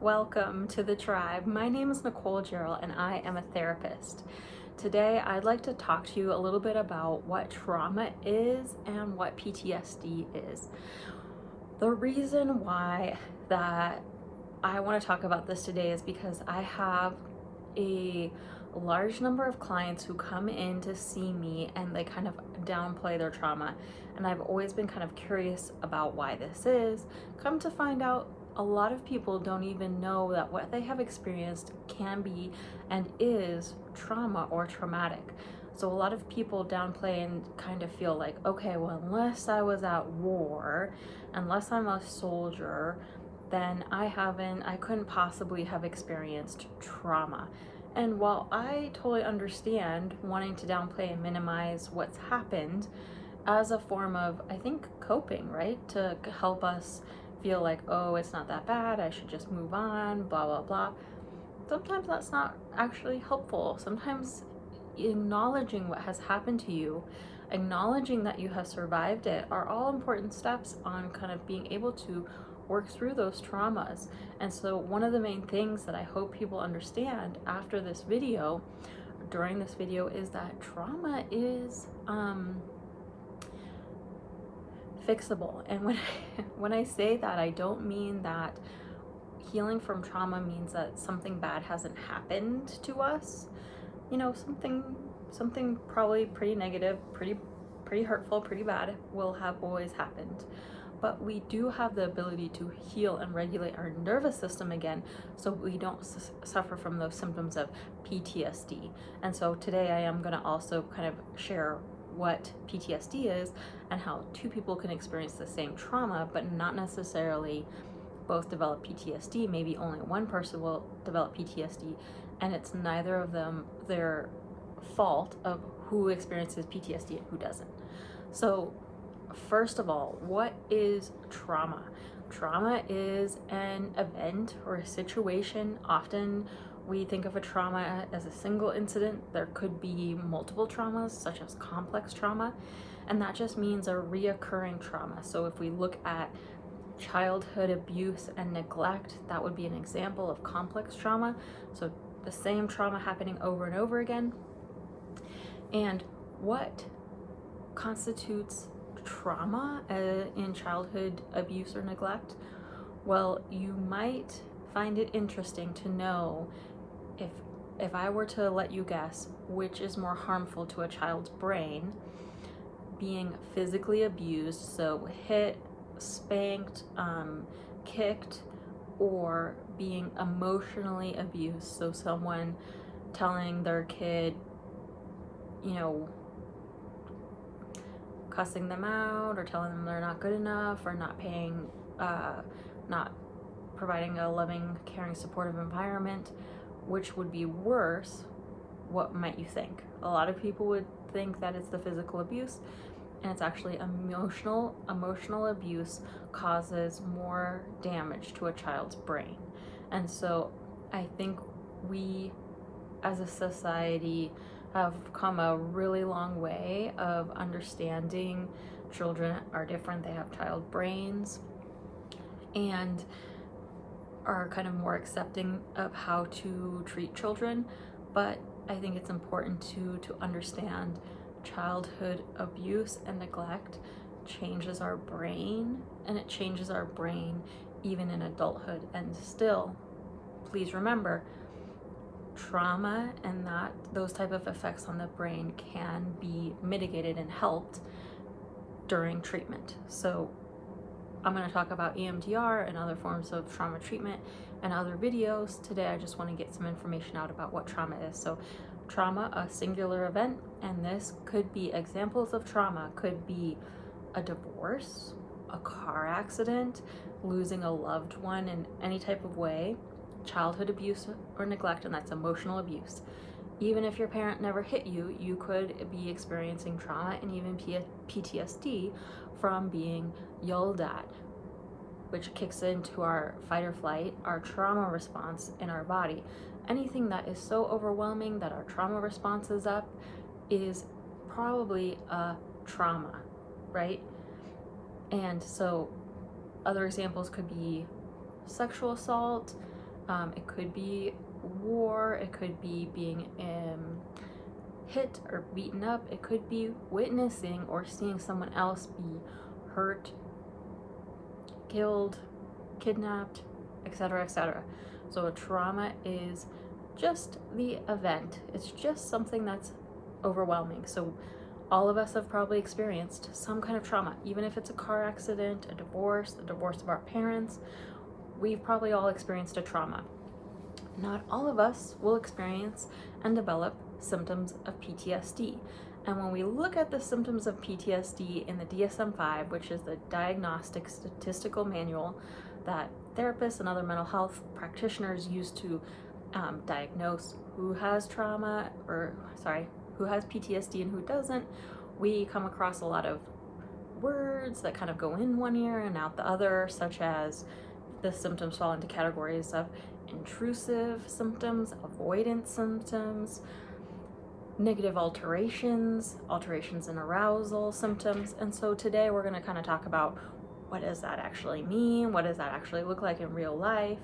Welcome to the tribe. My name is Nicole Gerald and I am a therapist. Today I'd like to talk to you a little bit about what trauma is and what PTSD is. The reason why that I want to talk about this today is because I have a large number of clients who come in to see me and they kind of downplay their trauma, and I've always been kind of curious about why this is. Come to find out, a lot of people don't even know that what they have experienced can be and is trauma or traumatic. So a lot of people downplay and kind of feel like, okay, well, unless I was at war, unless I'm a soldier, then I couldn't possibly have experienced trauma. And while I totally understand wanting to downplay and minimize what's happened as a form of, I think, coping, right? To help us feel like, oh, it's not that bad, I should just move on, blah, blah, blah. Sometimes that's not actually helpful. Sometimes acknowledging what has happened to you, acknowledging that you have survived it, are all important steps on kind of being able to work through those traumas. And so one of the main things that I hope people understand after this video, during this video, is that trauma is fixable. And when I say that, I don't mean that healing from trauma means that something bad hasn't happened to us. You know, something probably pretty negative, pretty hurtful, pretty bad will have always happened. But we do have the ability to heal and regulate our nervous system again, so we don't suffer from those symptoms of PTSD. And so today I am going to also kind of share what PTSD is and how two people can experience the same trauma, but not necessarily both develop PTSD. Maybe only one person will develop PTSD, and it's neither of them their fault of who experiences PTSD and who doesn't. So first of all, what is trauma? Trauma is an event or a situation. Often we think of a trauma as a single incident. There could be multiple traumas, such as complex trauma, and that just means a reoccurring trauma. So if we look at childhood abuse and neglect, that would be an example of complex trauma. So the same trauma happening over and over again. And what constitutes trauma in childhood abuse or neglect? Well, you might find it interesting to know if I were to let you guess which is more harmful to a child's brain, being physically abused, so hit, spanked, kicked, or being emotionally abused, so someone telling their kid, you know, cussing them out or telling them they're not good enough or not providing a loving, caring, supportive environment. Which would be worse? What might you think? A lot of people would think that it's the physical abuse, and it's actually emotional. Emotional abuse causes more damage to a child's brain. And so I think we as a society have come a really long way of understanding children are different, they have child brains, and are kind of more accepting of how to treat children. But I think it's important to understand childhood abuse and neglect changes our brain, and it changes our brain even in adulthood. And still, please remember, trauma and those type of effects on the brain can be mitigated and helped during treatment. So I'm going to talk about EMDR and other forms of trauma treatment and other videos. Today I just want to get some information out about what trauma is. So trauma, a singular event, and this could be examples of trauma, could be a divorce, a car accident, losing a loved one in any type of way, childhood abuse or neglect, and that's emotional abuse. Even if your parent never hit you, you could be experiencing trauma and even PTSD from being yelled at, which kicks into our fight or flight, our trauma response in our body. Anything that is so overwhelming that our trauma response is up is probably a trauma, right? And so other examples could be sexual assault, It could be war, it could be being hit or beaten up, it could be witnessing or seeing someone else be hurt, killed, kidnapped, etc., etc. So a trauma is just the event. It's just something that's overwhelming. So all of us have probably experienced some kind of trauma, even if it's a car accident, a divorce, the divorce of our parents. We've probably all experienced a trauma. Not all of us will experience and develop symptoms of PTSD. And when we look at the symptoms of PTSD in the DSM-5, which is the Diagnostic Statistical Manual that therapists and other mental health practitioners use to diagnose who has trauma, who has PTSD and who doesn't, we come across a lot of words that kind of go in one ear and out the other, such as the symptoms fall into categories of intrusive symptoms, avoidance symptoms, negative alterations in arousal symptoms. And so today we're going to kind of talk about what does that actually mean? What does that actually look like in real life?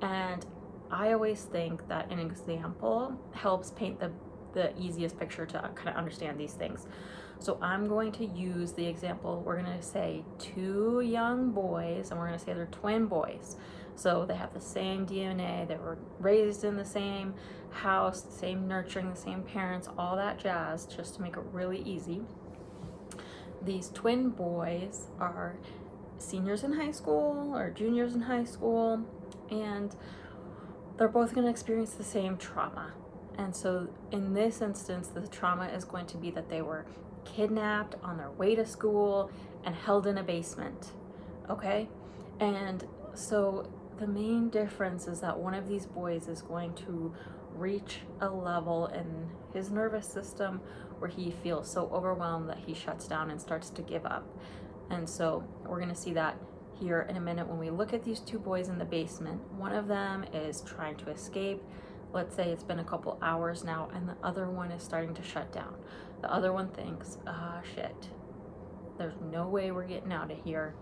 And I always think that an example helps paint the easiest picture to kind of understand these things. So I'm going to use the example, we're going to say two young boys, and we're going to say they're twin boys. So they have the same DNA, they were raised in the same house, the same nurturing, the same parents, all that jazz, just to make it really easy. These twin boys are seniors in high school or juniors in high school, and they're both going to experience the same trauma. And so in this instance, the trauma is going to be that they were kidnapped on their way to school and held in a basement. Okay? And so the main difference is that one of these boys is going to reach a level in his nervous system where he feels so overwhelmed that he shuts down and starts to give up. And so we're going to see that here in a minute when we look at these two boys in the basement. One of them is trying to escape. Let's say it's been a couple hours now, and the other one is starting to shut down. The other one thinks, shit, there's no way we're getting out of here.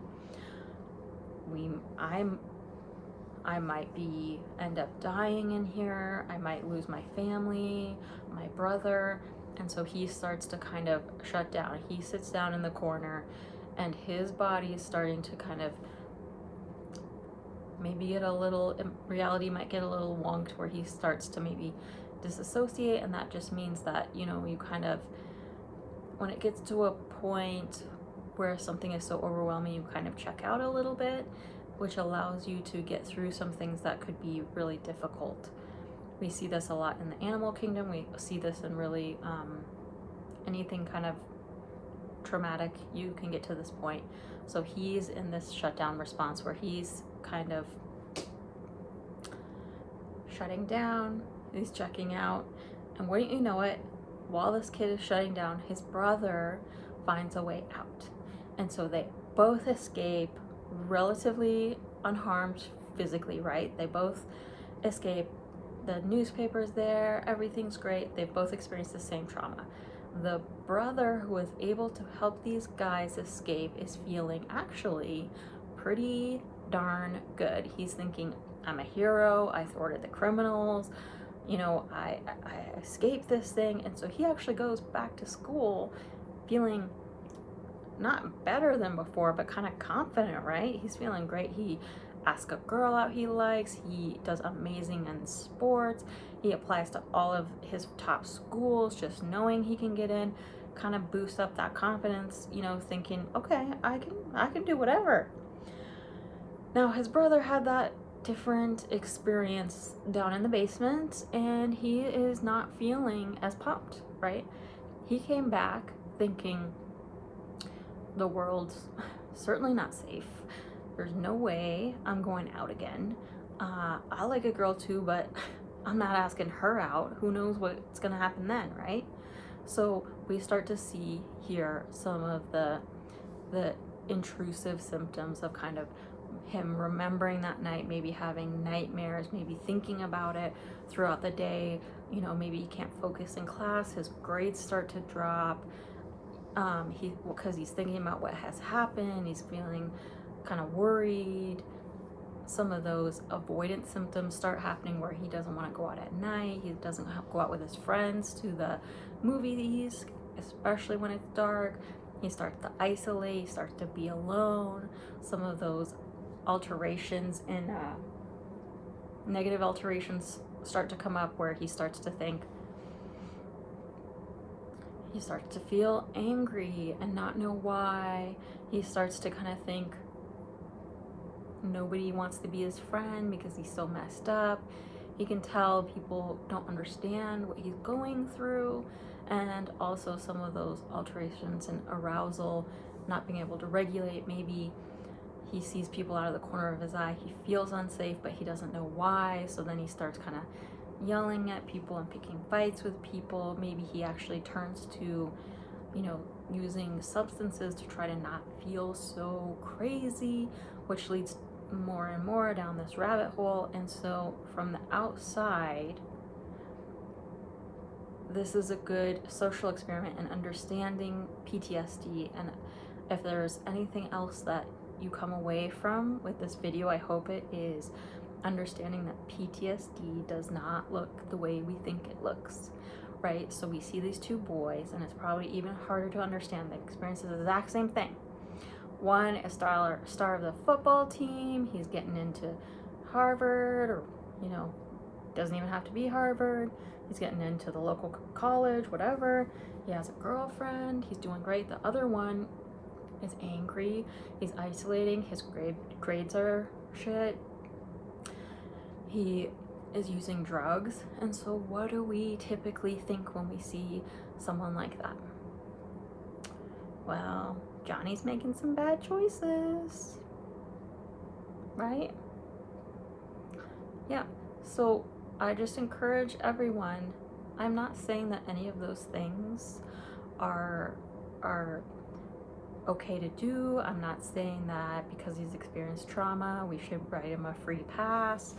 I might end up dying in here. I might lose my family, my brother. And so he starts to kind of shut down. He sits down in the corner, and his body is starting to kind of maybe reality might get a little wonked, where he starts to maybe disassociate. And that just means that, you kind of, when it gets to a point where something is so overwhelming, you kind of check out a little bit, which allows you to get through some things that could be really difficult. We see this a lot in the animal kingdom. We see this in really anything kind of traumatic, you can get to this point. So he's in this shutdown response where he's kind of shutting down, he's checking out, and wouldn't you know it, while this kid is shutting down, his brother finds a way out. And so they both escape relatively unharmed physically, right? They both escape. The newspaper's there, everything's great. They've both experienced the same trauma. The brother who was able to help these guys escape is feeling actually pretty darn good. He's thinking, I'm a hero, I thwarted the criminals, I escaped this thing. And so he actually goes back to school feeling not better than before, but kind of confident, right? He's feeling great. He asks a girl out he likes. He does amazing in sports. He applies to all of his top schools, just knowing he can get in, kind of boosts up that confidence, thinking, okay, I can do whatever. Now, his brother had that different experience down in the basement, and he is not feeling as pumped, right? He came back thinking, the world's certainly not safe. There's no way I'm going out again. I like a girl too, but I'm not asking her out. Who knows what's gonna happen then, right? So we start to see here some of the intrusive symptoms of kind of him remembering that night, maybe having nightmares, maybe thinking about it throughout the day. Maybe he can't focus in class, his grades start to drop. Because he's thinking about what has happened, he's feeling kind of worried. some of those avoidance symptoms start happening, where he doesn't want to go out at night, he doesn't go out with his friends to the movies, especially when it's dark. He starts to isolate, he starts to be alone. Some of those alterations in negative alterations start to come up, where he starts to think, he starts to feel angry and not know why. He starts to kind of think nobody wants to be his friend because he's so messed up. He can tell people don't understand what he's going through. And also some of those alterations in arousal, not being able to regulate. Maybe he sees people out of the corner of his eye, he feels unsafe, but he doesn't know why. So then he starts kind of yelling at people and picking fights with people. Maybe he actually turns to, using substances to try to not feel so crazy, which leads more and more down this rabbit hole. And so from the outside, this is a good social experiment in understanding PTSD. And if there's anything else that you come away from with this video, I hope it is understanding that PTSD does not look the way we think it looks, right? So we see these two boys, and it's probably even harder to understand. They experience the exact same thing. One is star of the football team. He's getting into Harvard, or doesn't even have to be Harvard. He's getting into the local college, whatever. He has a girlfriend. He's doing great. The other one is angry. He's isolating. His grades are shit. He is using drugs. And so what do we typically think when we see someone like that? Well, Johnny's making some bad choices, right? Yeah. So I just encourage everyone. I'm not saying that any of those things are okay to do. I'm not saying that because he's experienced trauma, we should write him a free pass.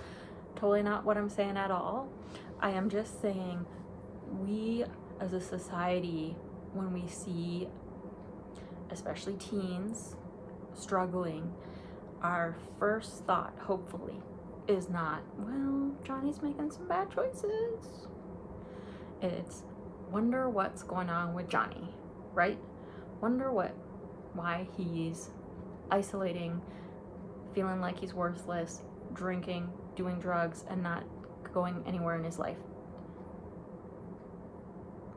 Totally not what I'm saying at all. I am just saying, we as a society, when we see especially teens struggling, our first thought, hopefully, is not, well, Johnny's making some bad choices. It's, wonder what's going on with Johnny, right? Wonder why he's isolating, feeling like he's worthless, drinking, doing drugs, and not going anywhere in his life.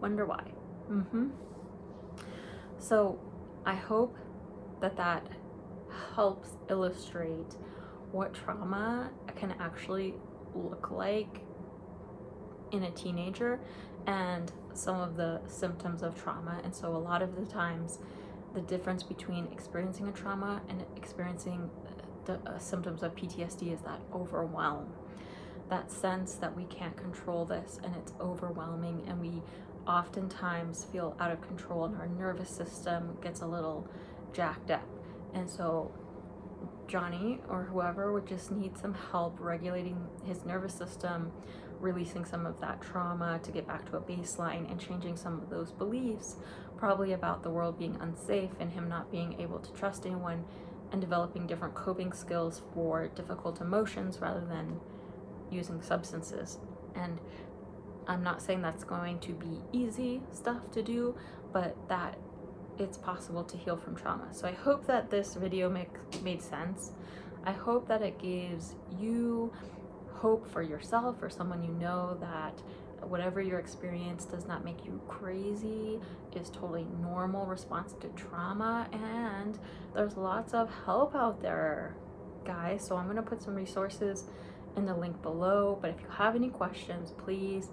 Wonder why. So I hope that helps illustrate what trauma can actually look like in a teenager, and some of the symptoms of trauma. And so a lot of the times, the difference between experiencing a trauma and experiencing the symptoms of PTSD is that overwhelm, that sense that we can't control this, and it's overwhelming, and we oftentimes feel out of control, and our nervous system gets a little jacked up. And so Johnny, or whoever, would just need some help regulating his nervous system, releasing some of that trauma to get back to a baseline, and changing some of those beliefs, probably about the world being unsafe and him not being able to trust anyone, and developing different coping skills for difficult emotions rather than using substances. And I'm not saying that's going to be easy stuff to do, but that it's possible to heal from trauma. So I hope that this video made sense. I hope that it gives you hope for yourself or someone you know, that whatever your experience does not make you crazy, is totally normal response to trauma, and there's lots of help out there, guys. So I'm going to put some resources in the link below, but if you have any questions, please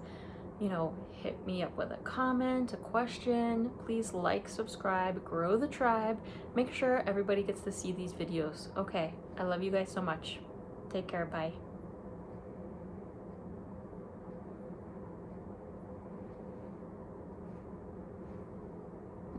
hit me up with a comment, a question. Please like, subscribe, grow the tribe. Make sure everybody gets to see these videos. Okay, I love you guys so much. Take care. Bye.